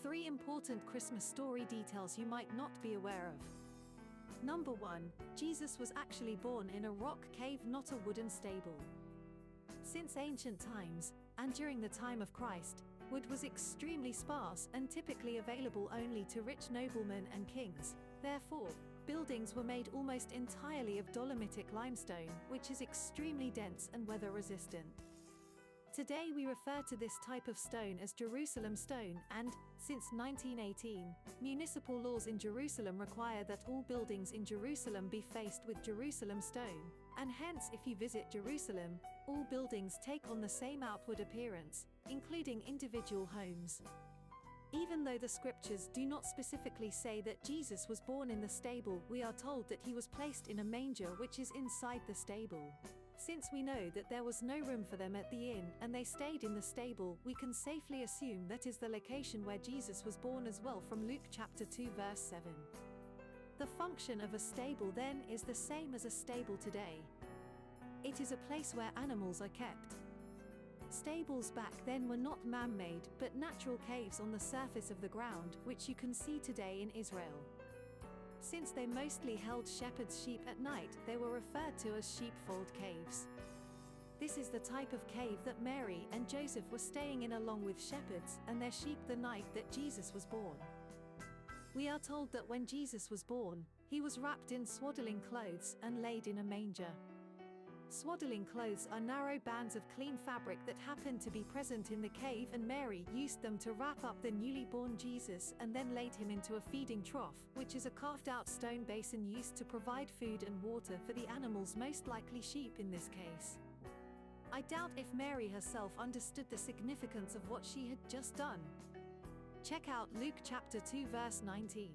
3 important Christmas story details you might not be aware of. Number 1. Jesus was actually born in a rock cave, not a wooden stable. Since ancient times, and during the time of Christ, wood was extremely sparse and typically available only to rich noblemen and kings. Therefore, buildings were made almost entirely of dolomitic limestone, which is extremely dense and weather-resistant. Today we refer to this type of stone as Jerusalem stone, and, since 1918, municipal laws in Jerusalem require that all buildings in Jerusalem be faced with Jerusalem stone, and hence if you visit Jerusalem, all buildings take on the same outward appearance, including individual homes. Even though the scriptures do not specifically say that Jesus was born in the stable, we are told that he was placed in a manger which is inside the stable. Since we know that there was no room for them at the inn and they stayed in the stable, we can safely assume that is the location where Jesus was born as well, from Luke chapter 2 verse 7. The function of a stable then is the same as a stable today. It is a place where animals are kept. Stables back then were not man-made but natural caves on the surface of the ground, which you can see today in Israel. Since they mostly held shepherds' sheep at night, they were referred to as sheepfold caves. This is the type of cave that Mary and Joseph were staying in along with shepherds and their sheep the night that Jesus was born. We are told that when Jesus was born, he was wrapped in swaddling clothes and laid in a manger. Swaddling clothes are narrow bands of clean fabric that happened to be present in the cave, and Mary used them to wrap up the newly born Jesus and then laid him into a feeding trough, which is a carved-out stone basin used to provide food and water for the animals, most likely sheep in this case. I doubt if Mary herself understood the significance of what she had just done. Check out Luke chapter 2 verse 19.